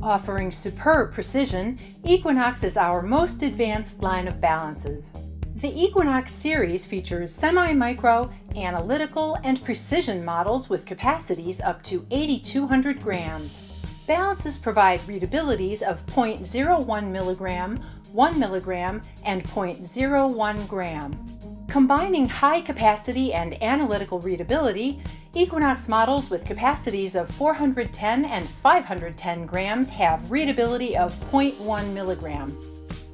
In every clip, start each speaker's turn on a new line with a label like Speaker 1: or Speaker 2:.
Speaker 1: Offering superb precision, Equinox is our most advanced line of balances. The Equinox series features semi-micro, analytical, and precision models with capacities up to 8,200 grams. Balances provide readabilities of 0.01 milligram, 1 milligram, and 0.01 gram. Combining high capacity and analytical readability, Equinox models with capacities of 410 and 510 grams have readability of 0.1 milligram.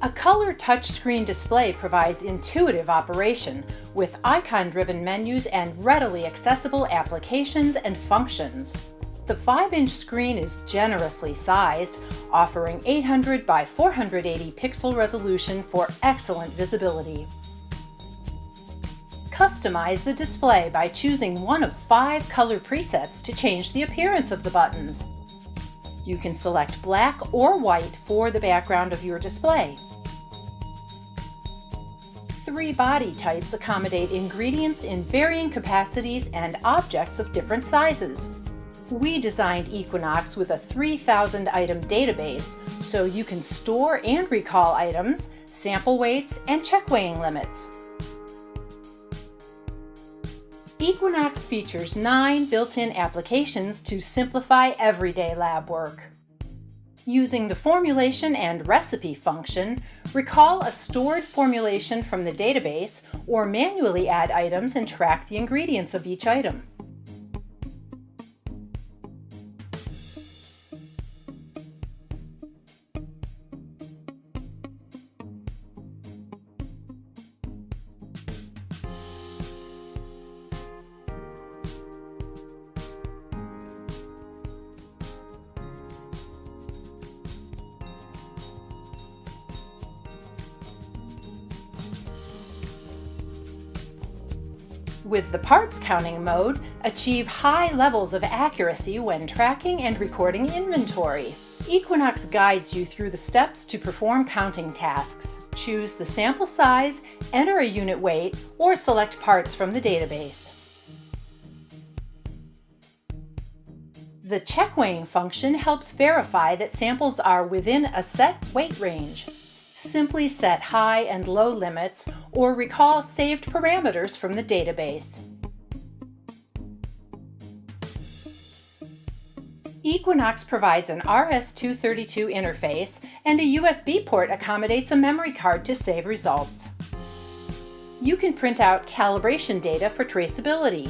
Speaker 1: A color touchscreen display provides intuitive operation with icon-driven menus and readily accessible applications and functions. The 5-inch screen is generously sized, offering 800 by 480 pixel resolution for excellent visibility. Customize the display by choosing one of 5 color presets to change the appearance of the buttons. You can select black or white for the background of your display. 3 body types accommodate ingredients in varying capacities and objects of different sizes. We designed Equinox with a 3,000 item database so you can store and recall items, sample weights, and check weighing limits. Equinox features 9 built-in applications to simplify everyday lab work. Using the formulation and recipe function, recall a stored formulation from the database or manually add items and track the ingredients of each item. With the parts counting mode, achieve high levels of accuracy when tracking and recording inventory. Equinox guides you through the steps to perform counting tasks. Choose the sample size, enter a unit weight, or select parts from the database. The check weighing function helps verify that samples are within a set weight range. Simply set high and low limits or recall saved parameters from the database. Equinox provides an RS-232 interface, and a USB port accommodates a memory card to save results. You can print out calibration data for traceability.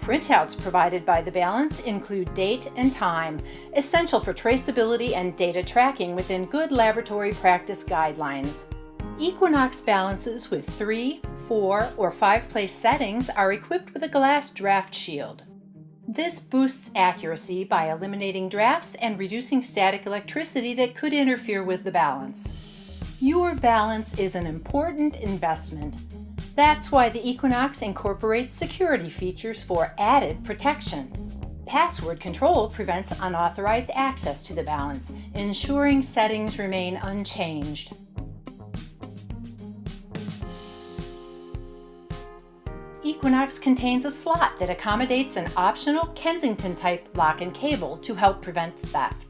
Speaker 1: Printouts provided by the balance include date and time, essential for traceability and data tracking within good laboratory practice guidelines. Equinox balances with 3, 4, or 5-place settings are equipped with a glass draft shield. This boosts accuracy by eliminating drafts and reducing static electricity that could interfere with the balance. Your balance is an important investment. That's why the Equinox incorporates security features for added protection. Password control prevents unauthorized access to the balance, ensuring settings remain unchanged. Equinox contains a slot that accommodates an optional Kensington-type lock and cable to help prevent theft.